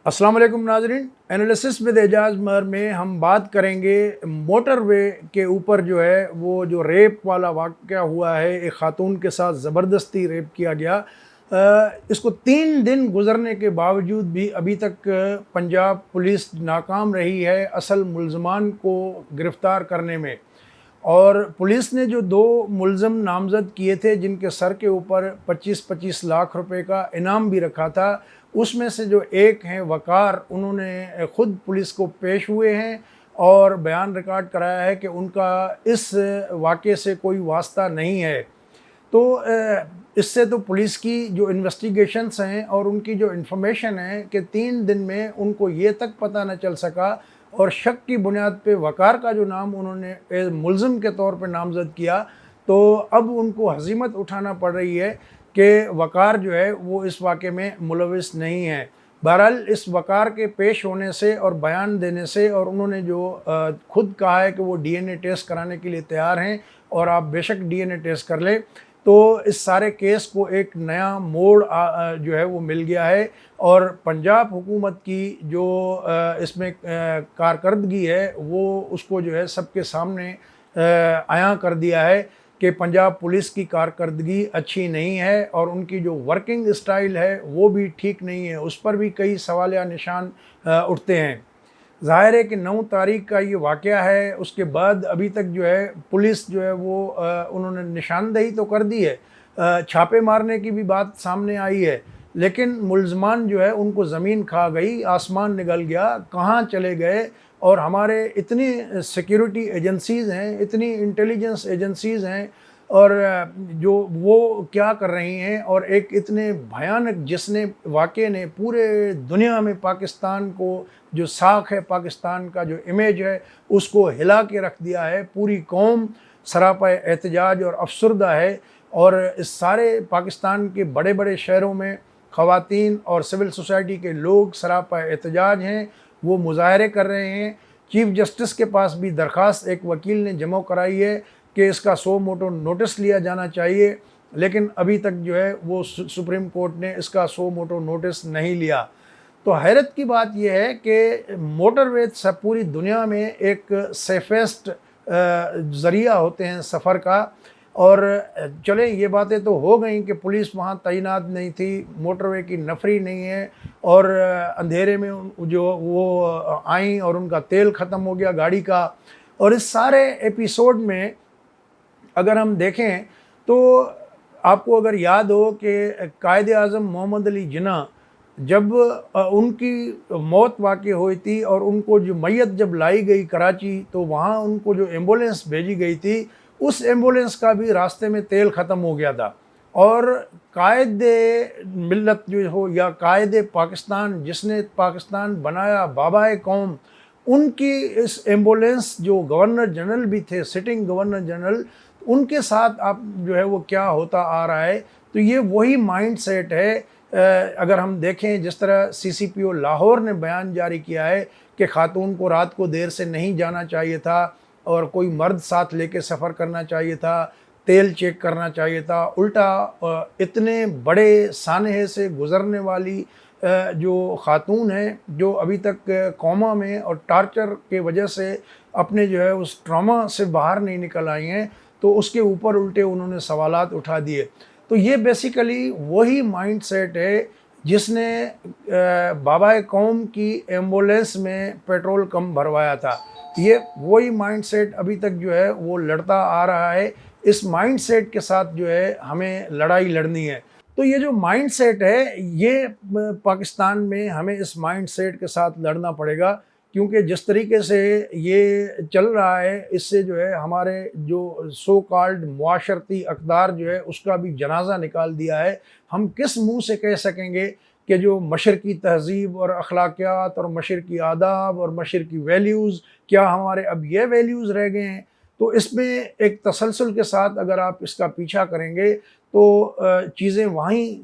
अस्सलाम वालेकुम नाजरीन। एनालिसिस विद एजाज मर में हम बात करेंगे मोटर वे के ऊपर जो है वो जो रेप वाला वाक़या हुआ है, एक ख़ातून के साथ ज़बरदस्ती रेप किया गया। इसको 3 दिन गुज़रने के बावजूद भी अभी तक पंजाब पुलिस नाकाम रही है असल मुल्ज़मान को गिरफ़्तार करने में। और पुलिस ने जो 2 मुल्ज़म नामज़द किए थे जिनके सर के ऊपर 25-25 लाख रुपए का इनाम भी रखा था, उसमें से जो एक हैं वक़ार, उन्होंने ख़ुद पुलिस को पेश हुए हैं और बयान रिकॉर्ड कराया है कि उनका इस वाक़े से कोई वास्ता नहीं है। तो इससे तो पुलिस की जो इन्वेस्टिगेशंस हैं और उनकी जो इन्फॉर्मेशन है कि 3 दिन में उनको ये तक पता न चल सका, और शक की बुनियाद पे वक़ार का जो नाम उन्होंने मुल्ज़िम के तौर पे नामज़द किया, तो अब उनको हज़ीमत उठाना पड़ रही है कि वक़ार जो है वो इस वाक़े में मुलविस नहीं है। बहरहाल इस वक़ार के पेश होने से और बयान देने से, और उन्होंने जो ख़ुद कहा है कि वो डीएनए टेस्ट कराने के लिए तैयार हैं और आप बेशक डीएनए टेस्ट कर लें, तो इस सारे केस को एक नया मोड़ जो है वो मिल गया है। और पंजाब हुकूमत की जो इसमें कारकर्दगी है वो उसको जो है सबके सामने आया कर दिया है कि पंजाब पुलिस की कारकर्दगी अच्छी नहीं है और उनकी जो वर्किंग स्टाइल है वो भी ठीक नहीं है। उस पर भी कई सवालिया निशान उठते हैं। ज़ाहिर है कि 9 तारीख का ये वाक़या है, उसके बाद अभी तक जो है पुलिस जो है वो उन्होंने निशानदेही तो कर दी है, छापे मारने की भी बात सामने आई है, लेकिन मुल्ज़मान जो है उनको ज़मीन खा गई, आसमान निगल गया, कहाँ चले गए। और हमारे इतनी सिक्योरिटी एजेंसीज़ हैं, इतनी इंटेलिजेंस एजेंसीज़ हैं, और जो वो क्या कर रही हैं, और एक इतने भयानक जिसने वाक़े ने पूरे दुनिया में पाकिस्तान को जो साख है, पाकिस्तान का जो इमेज है, उसको हिला के रख दिया है। पूरी कौम सरापा एहतजाज और अफसरदा है, और इस सारे पाकिस्तान के बड़े बड़े शहरों में ख़वातीन और सिविल सोसाइटी के लोग सरापा एहतजाज हैं, वो मुज़ाहरे कर रहे हैं। चीफ़ जस्टिस के पास भी दरख्वास्त एक वकील ने जमा कराई है कि इसका सो मोटो नोटिस लिया जाना चाहिए, लेकिन अभी तक जो है वो सुप्रीम कोर्ट ने इसका सो मोटो नोटिस नहीं लिया। तो हैरत की बात यह है कि मोटरवे सब पूरी दुनिया में एक सेफेस्ट ज़रिया होते हैं सफ़र का। और चलें, ये बातें तो हो गई कि पुलिस वहाँ तैनात नहीं थी, मोटरवे की नफरी नहीं है, और अंधेरे में जो वो आई और उनका तेल ख़त्म हो गया गाड़ी का। और इस सारे एपिसोड में अगर हम देखें तो आपको अगर याद हो कि कायदे आज़म मोहम्मद अली जिन्ना, जब उनकी मौत वाक़ई हुई थी और उनको जो मैयत जब लाई गई कराची, तो वहाँ उनको जो एम्बुलेंस भेजी गई थी, उस एम्बुलेंस का भी रास्ते में तेल ख़त्म हो गया था। और कायदे मिल्लत जो हो या कायदे पाकिस्तान, जिसने पाकिस्तान बनाया, बाबाए कौम, उनकी इस एम्बुलेंस जो गवर्नर जनरल भी थे, सिटिंग गवर्नर जनरल, उनके साथ आप जो है वो क्या होता आ रहा है। तो ये वही माइंड सेट है। अगर हम देखें जिस तरह CCPO लाहौर ने बयान जारी किया है कि ख़ातून को रात को देर से नहीं जाना चाहिए था और कोई मर्द साथ लेके सफ़र करना चाहिए था, तेल चेक करना चाहिए था, उल्टा इतने बड़े सानहे से गुज़रने वाली जो ख़ातून है, जो अभी तक कोमा में और टार्चर के वजह से अपने जो है उस ट्रॉमा से बाहर नहीं निकल आई हैं, तो उसके ऊपर उल्टे उन्होंने सवालात उठा दिए। तो ये बेसिकली वही माइंड सेट है जिसने बाबाए कौम की एम्बुलेंस में पेट्रोल कम भरवाया था। ये वही माइंड सेट अभी तक जो है वो लड़ता आ रहा है। इस माइंड सेट के साथ जो है हमें लड़ाई लड़नी है। तो ये जो माइंड सेट है, ये पाकिस्तान में हमें इस माइंड सेट के साथ लड़ना पड़ेगा, क्योंकि जिस तरीके से ये चल रहा है, इससे जो है हमारे जो सो कॉल्ड मुआशरती अक़दार जो है उसका भी जनाजा निकाल दिया है। हम किस मुंह से कह सकेंगे कि जो मशरकी तहज़ीब और अखलाकियात और मशरकी आदाब और मशरकी वैल्यूज़, क्या हमारे अब ये वैल्यूज़ रह गए हैं? तो इसमें एक तसलसल के साथ अगर आप इसका पीछा करेंगे तो चीज़ें वहीं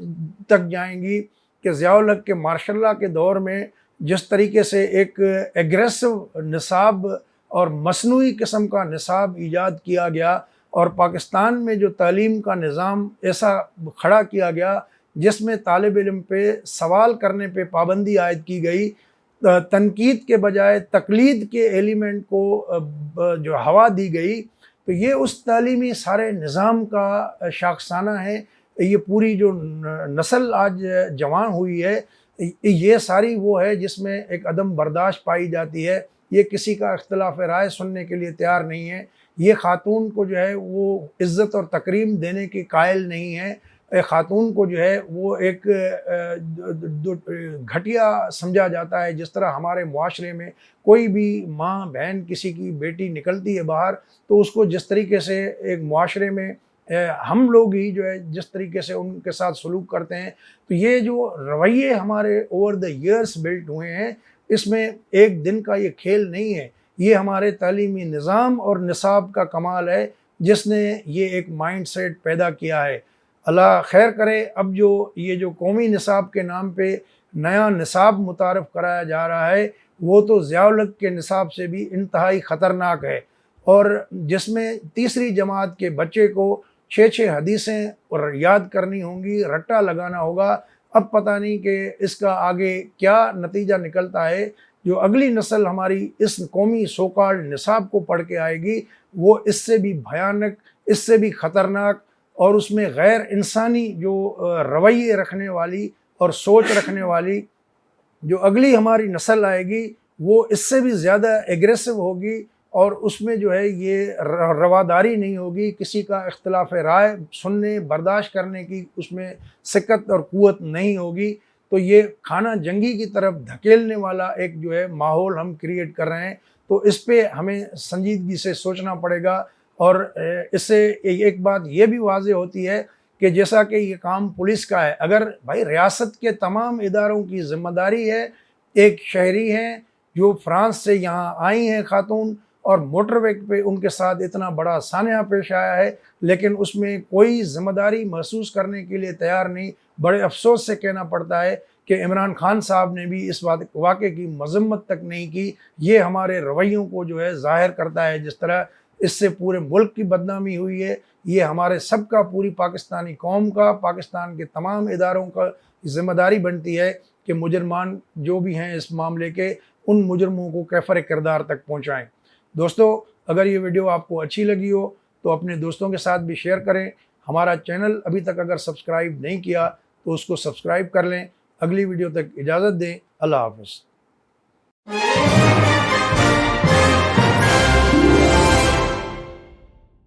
तक जाएंगी कि ज़िया-उल हक़ के मार्शल लॉ के दौर में जिस तरीके से एक एग्रेसिव निसाब और मसनूई किस्म का निसाब ईजाद किया गया, और पाकिस्तान में जो तालीम का निज़ाम ऐसा खड़ा किया गया جس میں طالب علم پہ سوال کرنے پہ پابندی عائد کی گئی، تنقید کے بجائے تقلید کے ایلیمنٹ کو جو ہوا دی گئی، تو یہ اس تعلیمی سارے نظام کا شاخسانہ ہے۔ یہ پوری جو نسل آج جوان ہوئی ہے، یہ ساری وہ ہے جس میں ایک عدم برداشت پائی جاتی ہے، یہ کسی کا اختلاف رائے سننے کے لیے تیار نہیں ہے، یہ خاتون کو جو ہے وہ عزت اور تکریم دینے کی قائل نہیں ہے، خاتون کو جو ہے وہ ایک گھٹیا سمجھا جاتا ہے۔ جس طرح ہمارے معاشرے میں کوئی بھی ماں بہن کسی کی بیٹی نکلتی ہے باہر، تو اس کو جس طریقے سے ایک معاشرے میں ہم لوگ ہی جو ہے جس طریقے سے ان کے ساتھ سلوک کرتے ہیں، تو یہ جو رویے ہمارے اوور دا ایئرس بلٹ ہوئے ہیں، اس میں ایک دن کا یہ کھیل نہیں ہے، یہ ہمارے تعلیمی نظام اور نصاب کا کمال ہے جس نے یہ ایک مائنڈ سیٹ پیدا کیا ہے۔ اللہ خیر کرے۔ اب یہ جو قومی نصاب کے نام پہ نیا نصاب متعارف کرایا جا رہا ہے، وہ تو ضیاء الحق کے نصاب سے بھی انتہائی خطرناک ہے، اور جس میں تیسری جماعت کے بچے کو 6 حدیثیں اور یاد کرنی ہوں گی، رٹا لگانا ہوگا۔ اب پتہ نہیں کہ اس کا آگے کیا نتیجہ نکلتا ہے۔ جو اگلی نسل ہماری اس قومی سو کالڈ نصاب کو پڑھ کے آئے گی، وہ اس سے بھی بھیانک، اس سے بھی خطرناک، اور اس میں غیر انسانی جو رویے رکھنے والی اور سوچ رکھنے والی جو اگلی ہماری نسل آئے گی، وہ اس سے بھی زیادہ ایگریسو ہوگی، اور اس میں جو ہے یہ رواداری نہیں ہوگی، کسی کا اختلاف رائے سننے برداشت کرنے کی اس میں سکت اور قوت نہیں ہوگی۔ تو یہ خانہ جنگی کی طرف دھکیلنے والا ایک جو ہے ماحول ہم کریٹ کر رہے ہیں، تو اس پہ ہمیں سنجیدگی سے سوچنا پڑے گا۔ اور اس سے ایک بات یہ بھی واضح ہوتی ہے کہ جیسا کہ یہ کام پولیس کا ہے، اگر بھائی ریاست کے تمام اداروں کی ذمہ داری ہے، ایک شہری ہیں جو فرانس سے یہاں آئی ہیں خاتون، اور موٹر وے پہ ان کے ساتھ اتنا بڑا سانحہ پیش آیا ہے، لیکن اس میں کوئی ذمہ داری محسوس کرنے کے لیے تیار نہیں۔ بڑے افسوس سے کہنا پڑتا ہے کہ عمران خان صاحب نے بھی اس واقعے کی مذمت تک نہیں کی۔ یہ ہمارے رویوں کو جو ہے ظاہر کرتا ہے، جس طرح اس سے پورے ملک کی بدنامی ہوئی ہے۔ یہ ہمارے سب کا، پوری پاکستانی قوم کا، پاکستان کے تمام اداروں کا ذمہ داری بنتی ہے کہ مجرمان جو بھی ہیں اس معاملے کے، ان مجرموں کو کیفر کردار تک پہنچائیں۔ دوستو، اگر یہ ویڈیو آپ کو اچھی لگی ہو تو اپنے دوستوں کے ساتھ بھی شیئر کریں۔ ہمارا چینل ابھی تک اگر سبسکرائب نہیں کیا تو اس کو سبسکرائب کر لیں۔ اگلی ویڈیو تک اجازت دیں۔ اللہ حافظ۔